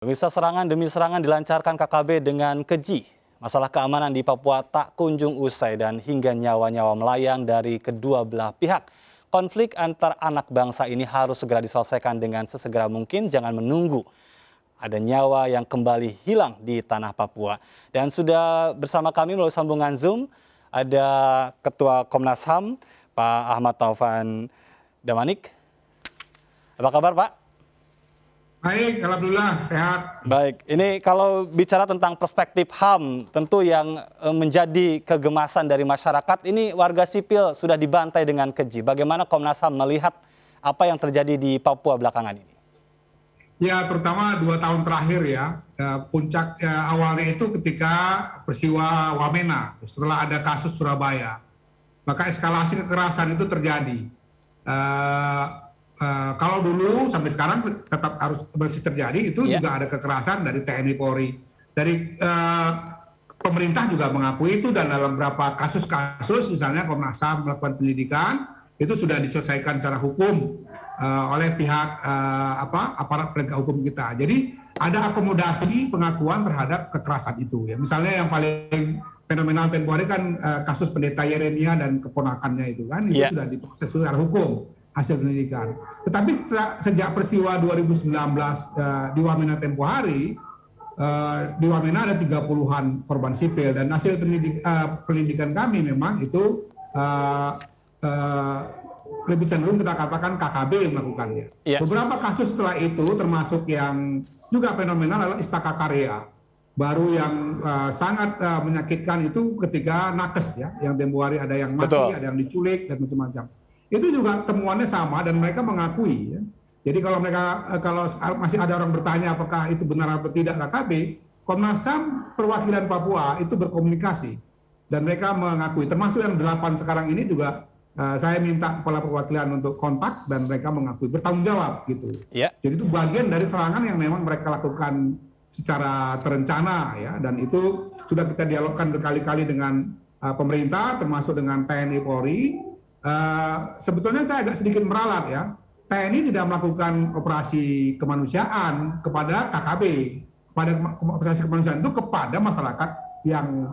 Pemirsa, serangan demi serangan dilancarkan KKB dengan keji. Masalah keamanan di Papua tak kunjung usai dan hingga nyawa-nyawa melayang dari kedua belah pihak. Konflik antar anak bangsa ini harus segera diselesaikan dengan sesegera mungkin, jangan menunggu ada nyawa yang kembali hilang di tanah Papua. Dan sudah bersama kami melalui sambungan Zoom ada Ketua Komnas HAM, Pak Ahmad Taufan Damanik. Apa kabar, Pak? Baik, alhamdulillah sehat. Baik, ini kalau bicara tentang perspektif HAM, tentu yang menjadi kegemasan dari masyarakat, ini warga sipil sudah dibantai dengan keji. Bagaimana Komnas HAM melihat apa yang terjadi di Papua belakangan ini? Ya, terutama 2 tahun terakhir ya, puncak awalnya itu ketika peristiwa Wamena, setelah ada kasus Surabaya. Maka eskalasi kekerasan itu terjadi. Kalau dulu sampai sekarang tetap harus masih terjadi, itu juga ada kekerasan dari TNI Polri. Dari pemerintah juga mengakui itu, dan dalam beberapa kasus-kasus misalnya Komnas HAM melakukan penyelidikan, itu sudah diselesaikan secara hukum oleh pihak aparat penegak hukum kita. Jadi ada akomodasi pengakuan terhadap kekerasan itu. Ya. Misalnya yang paling fenomenal tempo hari kan kasus pendeta Yeremia dan keponakannya itu kan, itu sudah diproses secara hukum hasil penyelidikan. Tetapi sejak peristiwa 2019 di Wamena tempo hari, di Wamena ada 30-an korban sipil, dan hasil penyelidikan kami memang itu lebih cenderung kita katakan KKB yang melakukannya. Beberapa kasus setelah itu termasuk yang juga fenomenal adalah Istaka Karya. Baru yang sangat menyakitkan itu ketika nakes ya, yang tempo hari ada yang mati, ada yang diculik dan macam-macam. Itu juga temuannya sama dan mereka mengakui. Ya. Jadi kalau masih ada orang bertanya apakah itu benar atau tidak KKB, Komnas HAM perwakilan Papua itu berkomunikasi dan mereka mengakui. Termasuk yang 8 sekarang ini juga saya minta kepala perwakilan untuk kontak dan mereka mengakui, bertanggung jawab gitu. Jadi itu bagian dari serangan yang memang mereka lakukan secara terencana ya, dan itu sudah kita dialogkan berkali-kali dengan pemerintah termasuk dengan TNI Polri. Sebetulnya saya agak sedikit meralat ya, TNI tidak melakukan operasi kemanusiaan kepada KKB, kepada operasi kemanusiaan itu kepada masyarakat yang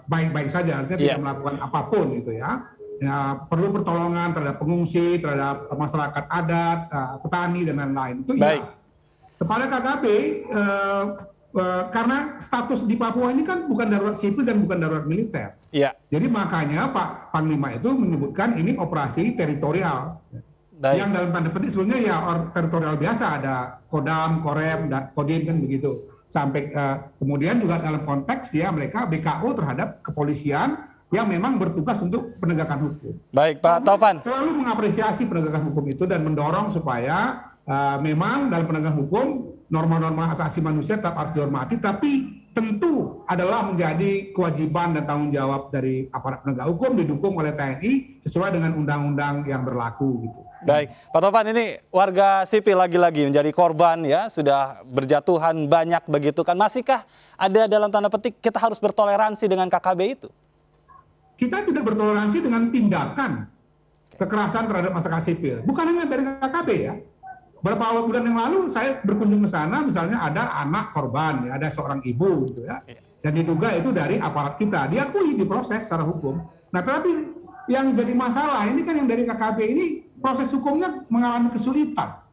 baik-baik saja, artinya tidak melakukan apapun gitu ya. Ya, perlu pertolongan terhadap pengungsi, terhadap masyarakat adat, petani dan lain-lain. Itu iya. Kepada KKB, karena status di Papua ini kan bukan darurat sipil dan bukan darurat militer. Jadi makanya Pak Panglima itu menyebutkan ini operasi teritorial. Yang dalam tanda petik sebenarnya ya teritorial biasa, ada Kodam, Korem, dan Kodim kan begitu. Sampai kemudian juga dalam konteks ya mereka BKO terhadap kepolisian yang memang bertugas untuk penegakan hukum. Baik, Pak Taufan. Selalu mengapresiasi penegakan hukum itu dan mendorong supaya memang dalam penegakan hukum norma-norma asasi manusia tetap harus dihormati, tapi tentu adalah menjadi kewajiban dan tanggung jawab dari aparat penegak hukum didukung oleh TNI sesuai dengan undang-undang yang berlaku gitu. Baik, Pak Taufan, ini warga sipil lagi-lagi menjadi korban ya, sudah berjatuhan banyak begitu kan. Masihkah ada dalam tanda petik kita harus bertoleransi dengan KKB itu? Kita tidak bertoleransi dengan tindakan kekerasan terhadap masyarakat sipil. Bukan hanya dari KKB ya. Beberapa bulan yang lalu saya berkunjung ke sana, misalnya ada anak korban, ya, ada seorang ibu gitu ya. Dan diduga itu dari aparat kita. Diakui diproses secara hukum. Nah, tetapi yang jadi masalah ini kan yang dari KKB ini proses hukumnya mengalami kesulitan.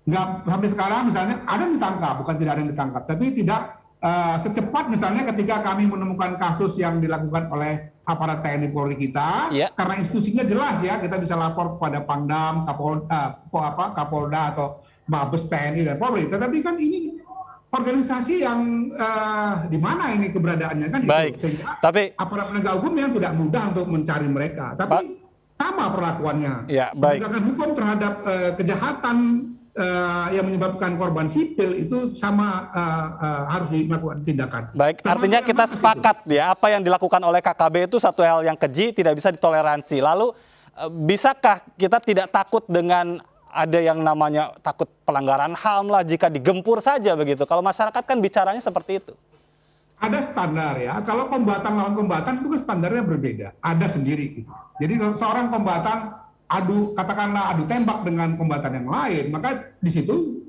Nggak sampai sekarang misalnya ada yang ditangkap, bukan tidak ada yang ditangkap, tapi tidak secepat misalnya ketika kami menemukan kasus yang dilakukan oleh aparat TNI Polri kita, karena institusinya jelas ya, kita bisa lapor kepada Pangdam, Kapolda atau Mabes TNI dan Polri. Tetapi kan ini organisasi yang di mana ini keberadaannya kan? Baik. Itu. Sehingga tapi aparat penegak hukum yang tidak mudah untuk mencari mereka. Tapi sama perlakuannya. Penegakan hukum terhadap kejahatan yang menyebabkan korban sipil itu sama harus dilakukan tindakan. Baik, artinya kita sepakat ya, apa yang dilakukan oleh KKB itu satu hal yang keji, tidak bisa ditoleransi. Lalu bisakah kita tidak takut dengan ada yang namanya takut pelanggaran HAM lah jika digempur saja begitu? Kalau masyarakat kan bicaranya seperti itu. Ada standar ya, kalau kombatan lawan kombatan itu kan standarnya berbeda, ada sendiri gitu. Jadi kalau seorang kombatan katakanlah adu tembak dengan kombatan yang lain, maka di situ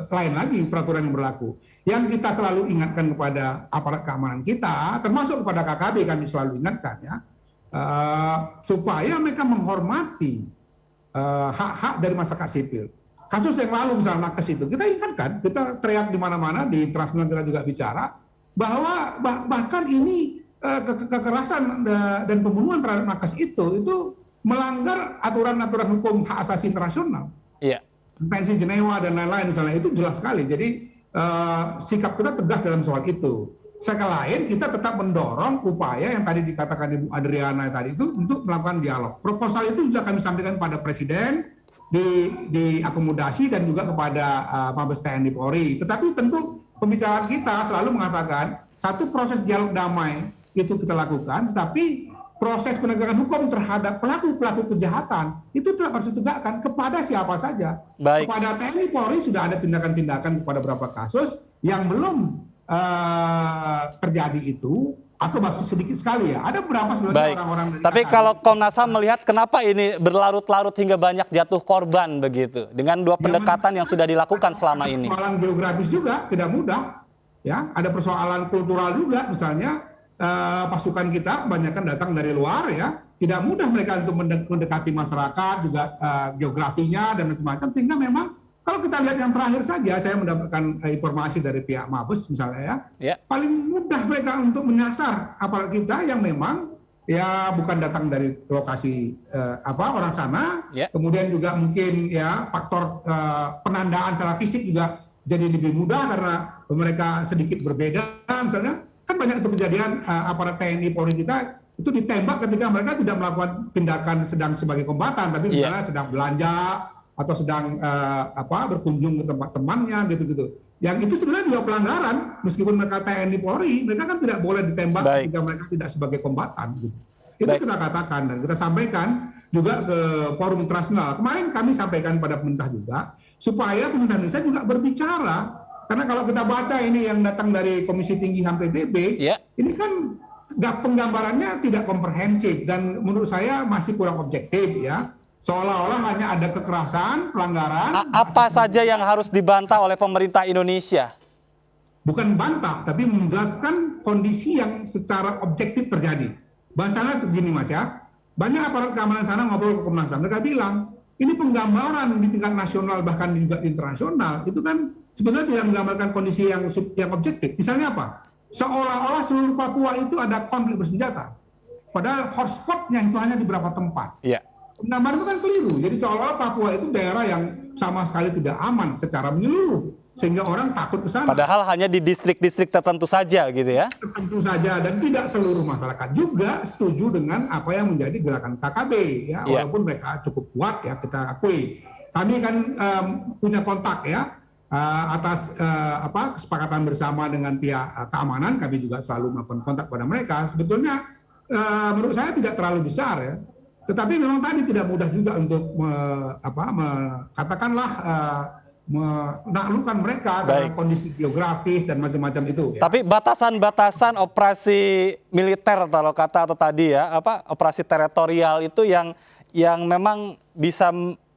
lain lagi peraturan yang berlaku. Yang kita selalu ingatkan kepada aparat keamanan kita, termasuk kepada KKB kami selalu ingatkan ya, supaya mereka menghormati hak-hak dari masyarakat sipil. Kasus yang lalu misalnya nakes itu, kita ingatkan, kita teriak di mana-mana, di Transmedia kita juga bicara, bahwa bahkan ini kekerasan dan pembunuhan terhadap nakes itu melanggar aturan-aturan hukum hak asasi internasional. Iya. Konvensi Jenewa dan lain-lain misalnya, itu jelas sekali. Jadi sikap kita tegas dalam soal itu. Sekali lain kita tetap mendorong upaya yang tadi dikatakan Ibu Adriana tadi itu untuk melakukan dialog. Proposal itu sudah kami sampaikan pada Presiden, diakomodasi dan juga kepada Mabes TNI Polri. Tetapi tentu pembicaraan kita selalu mengatakan satu proses dialog damai itu kita lakukan, tetapi proses penegakan hukum terhadap pelaku-pelaku kejahatan itu tetap harus ditegakkan kepada siapa saja. Baik. Kepada TNI Polri sudah ada tindakan-tindakan kepada beberapa kasus yang belum terjadi itu, atau masih sedikit sekali ya. Ada berapa sebenarnya orang-orang dari Tapi KKB. kalau Komnas HAM melihat kenapa ini berlarut-larut hingga banyak jatuh korban begitu dengan dua pendekatan yang sudah dilakukan selama ini? Persoalan geografis juga tidak mudah, ya. Ada persoalan kultural juga, misalnya pasukan kita kebanyakan datang dari luar ya, tidak mudah mereka untuk mendekati masyarakat juga geografinya dan macam-macam, sehingga memang kalau kita lihat yang terakhir saja, saya mendapatkan informasi dari pihak Mabes misalnya ya, paling mudah mereka untuk menyasar aparat kita yang memang ya bukan datang dari lokasi orang sana, kemudian juga mungkin ya faktor penandaan secara fisik juga jadi lebih mudah karena mereka sedikit berbeda. Misalnya kan banyak itu kejadian aparat TNI Polri kita itu ditembak ketika mereka tidak melakukan tindakan sedang sebagai kombatan, tapi misalnya sedang belanja atau sedang berkunjung ke tempat temannya gitu-gitu. Yang itu sebenarnya juga pelanggaran, meskipun mereka TNI Polri, mereka kan tidak boleh ditembak ketika mereka tidak sebagai kombatan gitu. Itu kita katakan dan kita sampaikan juga ke forum internasional. Kemarin kami sampaikan pada pemerintah juga supaya pemerintah Indonesia juga berbicara, karena kalau kita baca ini yang datang dari Komisi Tinggi HAM PBB, ini kan penggambarannya tidak komprehensif dan menurut saya masih kurang objektif ya. Seolah-olah hanya ada kekerasan, pelanggaran. Apa saja yang harus dibantah oleh pemerintah Indonesia? Bukan bantah, tapi menjelaskan kondisi yang secara objektif terjadi. Bahasanya segini Mas ya, banyak aparat keamanan sana ngobrol ke Komnas HAM, mereka bilang, ini penggambaran di tingkat nasional bahkan juga internasional, itu kan sebenarnya tidak menggambarkan kondisi yang objektif. Misalnya apa? Seolah-olah seluruh Papua itu ada konflik bersenjata. Padahal hotspotnya itu hanya di beberapa tempat. Iya. Penggambaran itu kan keliru. Jadi seolah-olah Papua itu daerah yang sama sekali tidak aman secara menyeluruh, sehingga orang takut ke sana. Padahal hanya di distrik-distrik tertentu saja gitu ya. Tertentu saja, dan tidak seluruh masyarakat juga setuju dengan apa yang menjadi gerakan KKB ya, walaupun mereka cukup kuat ya, kita akui. Kami kan punya kontak ya atas kesepakatan bersama dengan pihak keamanan, kami juga selalu melakukan kontak pada mereka. Sebetulnya menurut saya tidak terlalu besar ya. Tetapi memang tadi tidak mudah juga untuk katakanlah menaklukkan mereka karena kondisi geografis dan macam-macam itu. Ya. Tapi batasan-batasan operasi militer atau tadi ya, operasi teritorial itu yang memang bisa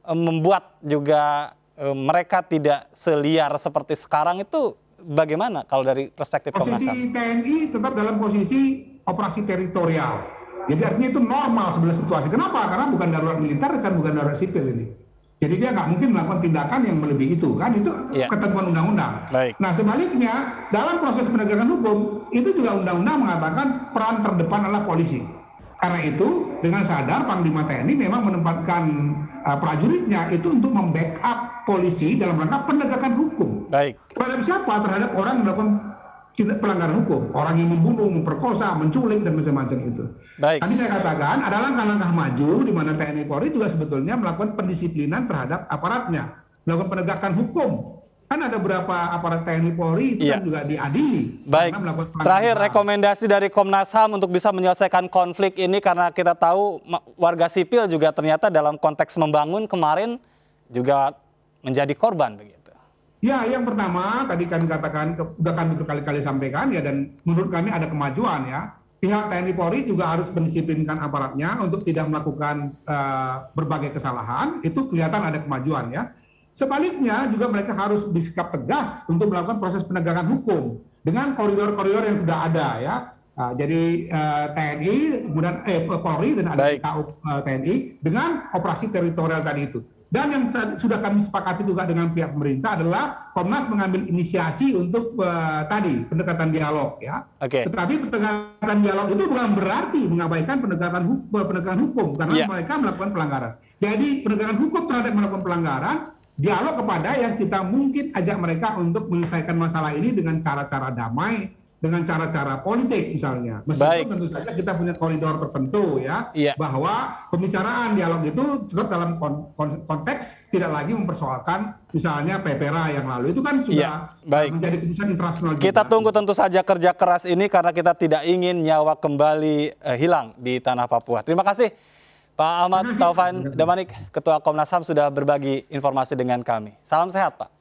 membuat juga mereka tidak seliar seperti sekarang itu bagaimana kalau dari perspektif Komnas HAM? Posisi TNI tetap dalam posisi operasi teritorial. Jadi artinya itu normal sebenarnya situasi. Kenapa? Karena bukan darurat militer, kan bukan darurat sipil ini. Jadi dia nggak mungkin melakukan tindakan yang melebihi itu, kan itu ketentuan undang-undang. Nah sebaliknya dalam proses penegakan hukum itu juga undang-undang mengatakan peran terdepan adalah polisi. Karena itu dengan sadar Panglima TNI memang menempatkan prajuritnya itu untuk membackup polisi dalam rangka penegakan hukum. Terhadap siapa? Terhadap orang yang melakukan tindak pelanggaran hukum, orang yang membunuh, memperkosa, menculik dan macam-macam itu. Tadi saya katakan ada langkah-langkah maju di mana TNI Polri juga sebetulnya melakukan pendisiplinan terhadap aparatnya, melakukan penegakan hukum. Kan ada beberapa aparat TNI Polri itu kan juga diadili. Baik. Terakhir rekomendasi dari Komnas HAM untuk bisa menyelesaikan konflik ini, karena kita tahu warga sipil juga ternyata dalam konteks membangun kemarin juga menjadi korban begitu. Ya, yang pertama tadi kami katakan, sudah kami berkali-kali sampaikan ya, dan menurut kami ada kemajuan ya. Pihak TNI Polri juga harus mendisiplinkan aparatnya untuk tidak melakukan berbagai kesalahan. Itu kelihatan ada kemajuan ya. Sebaliknya juga mereka harus bersikap tegas untuk melakukan proses penegakan hukum dengan koridor-koridor yang sudah ada ya. Jadi TNI, kemudian Polri dan ada TKU TNI dengan operasi teritorial tadi itu. Dan yang sudah kami sepakati juga dengan pihak pemerintah adalah Komnas mengambil inisiasi untuk tadi pendekatan dialog ya. Tetapi pendekatan dialog itu bukan berarti mengabaikan penegakan hukum karena mereka melakukan pelanggaran. Jadi penegakan hukum terhadap melakukan pelanggaran, dialog kepada yang kita mungkin ajak mereka untuk menyelesaikan masalah ini dengan cara-cara damai, dengan cara-cara politik misalnya. Meskipun tentu saja kita punya koridor tertentu ya, bahwa pembicaraan dialog itu tetap dalam konteks tidak lagi mempersoalkan misalnya PPRA yang lalu. Itu kan sudah menjadi keputusan internasional juga. Kita tunggu tentu saja kerja keras ini karena kita tidak ingin nyawa kembali hilang di tanah Papua. Terima kasih Pak Ahmad Taufan Damanik, Ketua Komnas HAM sudah berbagi informasi dengan kami. Salam sehat Pak.